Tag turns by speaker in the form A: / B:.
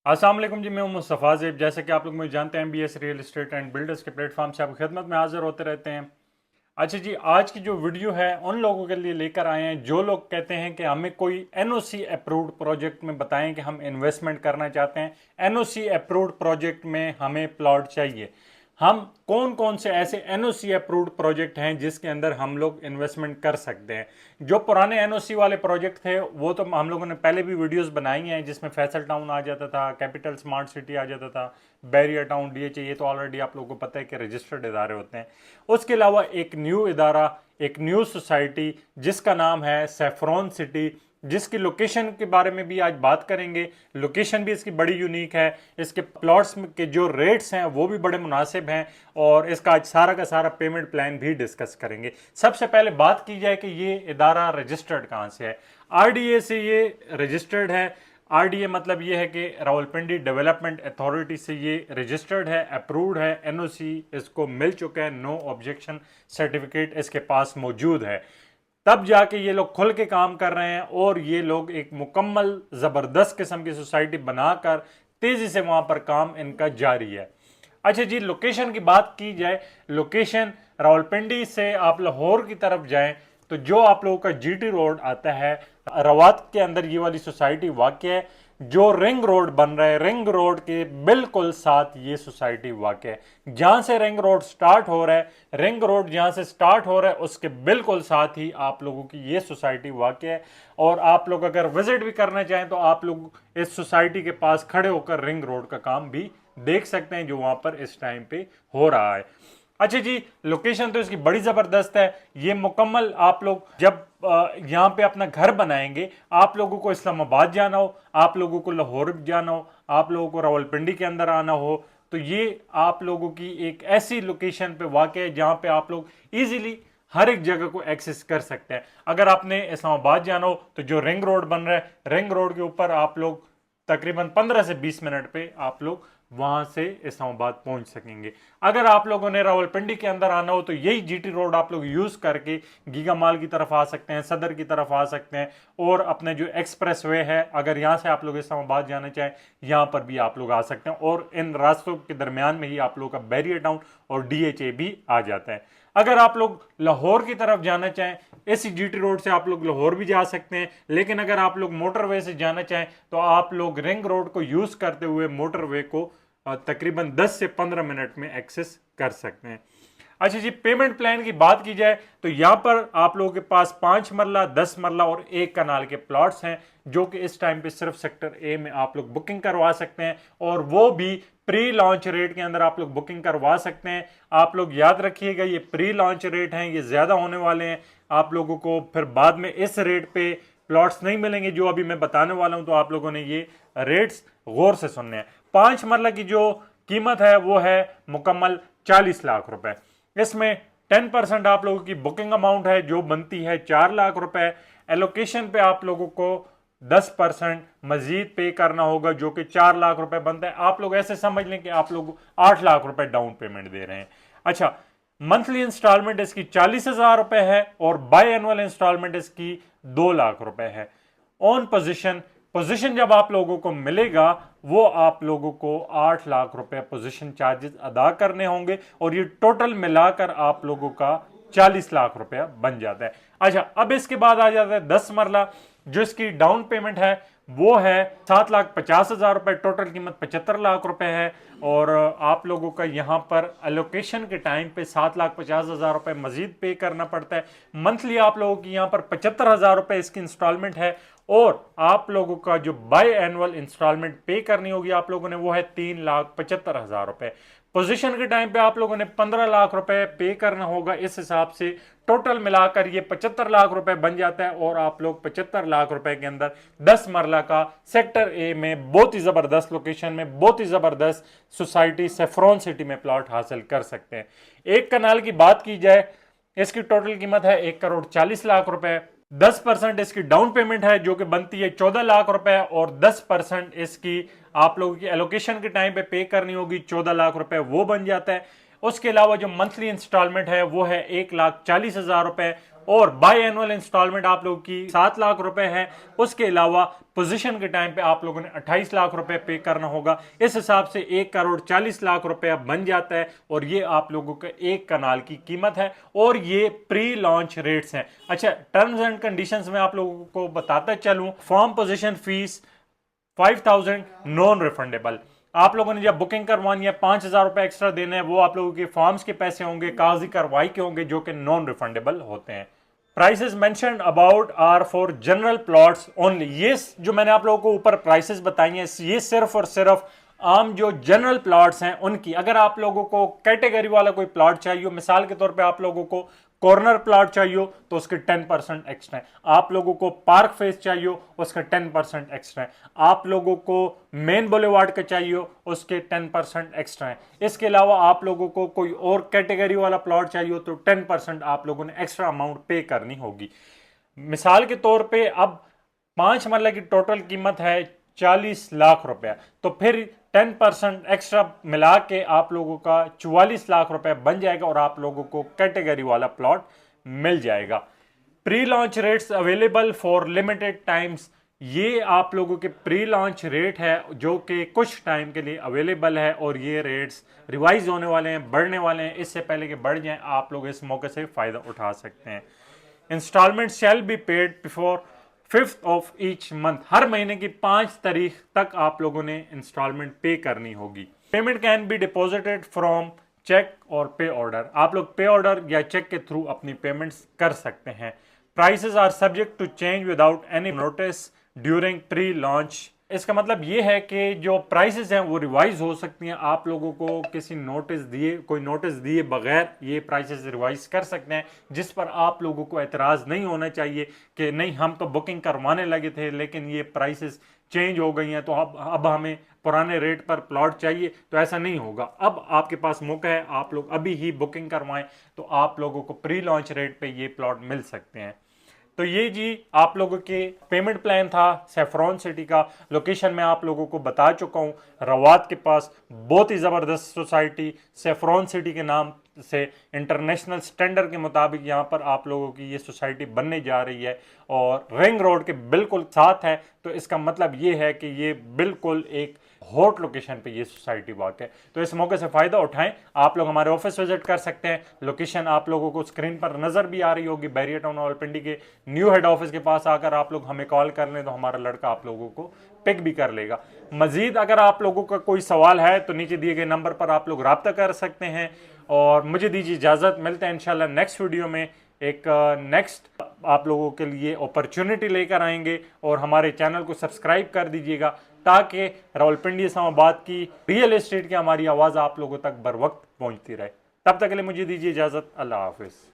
A: अस्सलाम वालेकुम जी, मैं हूं मुस्तफ़ा ज़ेब। जैसे कि आप लोग मुझे जानते हैं, MBS real estate and builders के प्लेटफॉर्म से आपकी खिदमत में हाजिर होते रहते हैं। अच्छा जी, आज की जो वीडियो है उन लोगों के लिए लेकर आए हैं जो लोग कहते हैं कि हमें कोई एनओसी अप्रूव्ड प्रोजेक्ट में बताएं कि हम इन्वेस्टमेंट करना चाहते हैं। एनओसी अप्रूव्ड प्रोजेक्ट में हमें प्लॉट चाहिए। हम कौन कौन से ऐसे एनओसी अप्रूव्ड प्रोजेक्ट हैं जिसके अंदर हम लोग इन्वेस्टमेंट कर सकते हैं। जो पुराने एनओसी वाले प्रोजेक्ट थे वो तो हम लोगों ने पहले भी वीडियोस बनाई हैं, जिसमें फैसल टाउन आ जाता था, कैपिटल स्मार्ट सिटी आ जाता था, बैरियर टाउन, डीएचए, ये तो ऑलरेडी आप लोगों को पता है कि रजिस्टर्ड इदारे होते हैं। उसके अलावा एक न्यू इदारा, एक न्यू सोसाइटी जिसका नाम है सेफ्रॉन सिटी, जिसकी लोकेशन के बारे में भी आज बात करेंगे। लोकेशन भी इसकी बड़ी यूनिक है, इसके प्लॉट्स के जो रेट्स हैं वो भी बड़े मुनासिब हैं, और इसका आज सारा का सारा पेमेंट प्लान भी डिस्कस करेंगे। सबसे पहले बात की जाए कि ये इदारा रजिस्टर्ड कहाँ से है। आरडीए से ये रजिस्टर्ड है। आरडीए मतलब ये है कि रावलपिंडी डेवलपमेंट अथॉरिटी से ये रजिस्टर्ड है, अप्रूव्ड है, एनओसी इसको मिल चुका है, नो ऑब्जेक्शन सर्टिफिकेट इसके पास मौजूद है। तब जाके ये लोग खुल के काम कर रहे हैं, और ये लोग एक मुकम्मल ज़बरदस्त किस्म की सोसाइटी बनाकर तेज़ी से वहाँ पर काम इनका जारी है। अच्छा जी, लोकेशन की बात की जाए, लोकेशन रावलपिंडी से आप लाहौर की तरफ जाएं तो जो आप लोगों का जीटी रोड आता है, रवात के अंदर ये वाली सोसाइटी वाक़ है। जो रिंग रोड बन रहा है, रिंग रोड के बिल्कुल साथ ये सोसाइटी वाक़ है। जहां से रिंग रोड स्टार्ट हो रहा है, रिंग रोड जहां से स्टार्ट हो रहा है उसके बिल्कुल साथ ही आप लोगों की ये सोसाइटी वाक़ है। और आप लोग अगर विजिट भी करना चाहें तो आप लोग इस सोसाइटी के पास खड़े होकर रिंग रोड का काम भी देख सकते हैं जो वहां पर इस टाइम पे हो रहा है। अच्छा जी, लोकेशन तो इसकी बड़ी ज़बरदस्त है। ये मुकम्मल आप लोग जब यहाँ पे अपना घर बनाएंगे, आप लोगों को इस्लामाबाद जाना हो, आप लोगों को लाहौर जाना हो, आप लोगों को रावलपिंडी के अंदर आना हो, तो ये आप लोगों की एक ऐसी लोकेशन पे वाक़ है जहाँ पे आप लोग इजीली हर एक जगह को एक्सेस कर सकते हैं। अगर आपने इस्लामाबाद जाना हो तो जो रिंग रोड बन रहा है, रिंग रोड के ऊपर आप लोग तकरीबन 15 से 20 मिनट पे आप लोग वहां से इस्लामाबाद पहुंच सकेंगे। अगर आप लोगों ने रावलपिंडी के अंदर आना हो तो यही जीटी रोड आप लोग यूज करके गीगा माल की तरफ आ सकते हैं, सदर की तरफ आ सकते हैं, और अपने जो एक्सप्रेस वे है, अगर यहाँ से आप लोग इस्लामाबाद जाना चाहें यहाँ पर भी आप लोग आ सकते हैं, और इन रास्तों के दरमियान में ही आप लोग का बैरियर टाउन और डीएचए भी आ जाता है। अगर आप लोग लाहौर की तरफ जाना चाहें, इसी जीटी रोड से आप लोग लाहौर भी जा सकते हैं, लेकिन अगर आप लोग मोटरवे से जाना चाहें तो आप लोग रिंग रोड को यूज करते हुए मोटरवे को तकरीबन 10 से 15 मिनट में एक्सेस कर सकते हैं। अच्छा जी, पेमेंट प्लान की बात की जाए तो यहाँ पर आप लोगों के पास 5 मरला, 10 मरला और 1 कनाल के प्लॉट्स हैं, जो कि इस टाइम पे सिर्फ सेक्टर ए में आप लोग बुकिंग करवा सकते हैं, और वो भी प्री लॉन्च रेट के अंदर आप लोग बुकिंग करवा सकते हैं। आप लोग याद रखिएगा, ये प्री लॉन्च रेट हैं, ये ज़्यादा होने वाले हैं। आप लोगों को फिर बाद में इस रेट पे प्लॉट्स नहीं मिलेंगे जो अभी मैं बताने वाला हूं, तो आप लोगों ने ये रेट्स गौर से सुनने हैं। 5 मरला की जो कीमत है वो है मुकम्मल 40 लाख रुपए। इसमें 10% आप लोगों की बुकिंग अमाउंट है जो बनती है 4 लाख रुपए। एलोकेशन पे आप लोगों को 10% मजीद पे करना होगा जो कि 4 लाख रुपए बनता है। आप लोग ऐसे समझ लें कि आप लोग 8 लाख रुपए डाउन पेमेंट दे रहे हैं। अच्छा, मंथली इंस्टॉलमेंट इसकी 40,000 रुपए है, और बाय एनुअल इंस्टॉलमेंट इसकी 2 लाख रुपए है। ऑन पोजीशन, पोजीशन जब आप लोगों को मिलेगा वो आप लोगों को 8 लाख रुपए पोजीशन चार्जेस अदा करने होंगे, और ये टोटल मिलाकर आप लोगों का 40 लाख रुपया बन जाता है। अच्छा, अब इसके बाद आ जाता है 10 मरला, जो इसकी डाउन पेमेंट है वो है 7,50,000 रुपए। टोटल कीमत 75 लाख रुपए है, और आप लोगों का यहाँ पर एलोकेशन के टाइम पे 7,50,000 रुपए मजीद पे करना पड़ता है। मंथली आप लोगों की यहाँ पर 75,000 रुपए इसकी इंस्टॉलमेंट है, और आप लोगों का जो बाय एनुअल इंस्टॉलमेंट पे करनी होगी आप लोगों ने वो है 3,75,000 रुपए। पोजीशन के टाइम पे आप लोगों ने 15 लाख रुपए पे करना होगा। इस हिसाब से टोटल मिलाकर ये 75 लाख रुपए बन जाता है, और आप लोग 75 लाख रुपए के अंदर 10 मरला का सेक्टर ए में बहुत ही जबरदस्त लोकेशन में बहुत ही जबरदस्त सोसाइटी सेफ्रॉन सिटी में प्लॉट हासिल कर सकते हैं। 1 कनाल की बात की जाए, इसकी टोटल कीमत है 1,40,00,000 रुपए। 10% इसकी डाउन पेमेंट है जो कि बनती है 14 लाख रुपए, और 10% इसकी आप लोगों की एलोकेशन के टाइम पे करनी होगी 14 लाख रुपए, वो बन जाता है। उसके अलावा जो मंथली इंस्टॉलमेंट है वो है 1,40,000 रुपए और बाई एनुअल इंस्टॉलमेंट आप लोगों की 7 लाख रुपए है। उसके अलावा पोजीशन के टाइम पे आप लोगों ने 28 लाख रुपए पे करना होगा। इस हिसाब से 1,40,00,000 रुपए बन जाता है और ये आप लोगों का एक कनाल की कीमत है और ये प्री लॉन्च रेट्स हैं। अच्छा, टर्म्स एंड कंडीशंस में आप लोगों को बताता चलूं, form position fees 5,000 non refundable. आप लोगों ने जब बुकिंग करवानी है 5,000 रुपए एक्स्ट्रा देने हैं, वो आप लोगों के फॉर्म्स के पैसे होंगे, कागजी कार्रवाई के होंगे, जो कि नॉन रिफंडेबल होते हैं। Prices mentioned about are for general plots only. ये जो मैंने आप लोगों को ऊपर प्राइसेस बताई हैं, ये सिर्फ और सिर्फ आम जो जनरल प्लॉट्स हैं उनकी। अगर आप लोगों को कैटेगरी वाला कोई प्लॉट चाहिए, मिसाल के तौर पे आप लोगों को कॉर्नर प्लॉट चाहिए तो उसके 10% एक्स्ट्रा है। आप लोगों को पार्क फेस चाहिए उसके 10% एक्स्ट्रा है। आप लोगों को मेन बुलेवार्ड का चाहिए उसके 10% एक्स्ट्रा है। इसके अलावा आप लोगों को कोई और कैटेगरी वाला प्लॉट चाहिए तो 10% आप लोगों ने एक्स्ट्रा अमाउंट पे करनी होगी। मिसाल के तौर पे अब 5 मरला की टोटल कीमत है 40 लाख रुपया, तो फिर 10% एक्स्ट्रा मिला के आप लोगों का 44 लाख रुपए बन जाएगा और आप लोगों को कैटेगरी वाला प्लॉट मिल जाएगा। Pre launch rates available for limited times. ये आप लोगों के प्री लॉन्च रेट है जो कि कुछ टाइम के लिए अवेलेबल है और ये रेट्स रिवाइज होने वाले हैं, बढ़ने वाले हैं। इससे पहले कि बढ़ जाएं, आप लोग इस मौके से फायदा उठा सकते हैं। Instalment shall be paid before 5th of each month. हर महीने की 5 तारीख तक आप लोगों ने इंस्टॉलमेंट पे करनी होगी। Payment can be deposited from cheque और पे ऑर्डर। आप लोग पे ऑर्डर या चेक के थ्रू अपनी पेमेंट्स कर सकते हैं। Prices are subject to change without any notice during pre launch. इसका मतलब ये है कि जो प्राइसेस हैं वो रिवाइज हो सकती हैं। आप लोगों को किसी नोटिस दिए, कोई नोटिस दिए बगैर ये प्राइसेस रिवाइज कर सकते हैं, जिस पर आप लोगों को एतराज़ नहीं होना चाहिए कि नहीं हम तो बुकिंग करवाने लगे थे लेकिन ये प्राइसेस चेंज हो गई हैं तो अब हमें पुराने रेट पर प्लॉट चाहिए। तो ऐसा नहीं होगा। अब आपके पास मौका है, आप लोग अभी ही बुकिंग करवाएं तो आप लोगों को प्री लॉन्च रेट पे ये प्लॉट मिल सकते हैं। तो ये जी आप लोगों के पेमेंट प्लान था सैफरॉन सिटी का। लोकेशन मैं आप लोगों को बता चुका हूँ, रवात के पास बहुत ही ज़बरदस्त सोसाइटी सैफरॉन सिटी के नाम से इंटरनेशनल स्टैंडर्ड के मुताबिक यहाँ पर आप लोगों की ये सोसाइटी बनने जा रही है और रिंग रोड के बिल्कुल साथ है। तो इसका मतलब ये है कि ये बिल्कुल एक हॉट लोकेशन पे ये सोसाइटी वाक़ है। तो इस मौके से फ़ायदा उठाएं। आप लोग हमारे ऑफिस विजिट कर सकते हैं। लोकेशन आप लोगों को स्क्रीन पर नज़र भी आ रही होगी। बैरियर टाउन रावलपिंडी के न्यू हेड ऑफिस के पास आकर आप लोग हमें कॉल कर लें तो हमारा लड़का आप लोगों को पिक भी कर लेगा। मजीद अगर आप लोगों का कोई सवाल है तो नीचे दिए गए नंबर पर आप लोग रब्ता कर सकते हैं। और मुझे दीजिए इजाज़त, मिलते हैं इंशाल्लाह नेक्स्ट वीडियो में। एक नेक्स्ट आप लोगों के लिए अपॉर्चुनिटी लेकर आएंगे और हमारे चैनल को सब्सक्राइब कर दीजिएगा ताकि रावलपिंडी इस्लामाबाद की रियल एस्टेट की हमारी आवाज़ आप लोगों तक बर वक्त पहुंचती रहे। तब तक के लिए मुझे दीजिए इजाज़त। अल्लाह हाफिज़।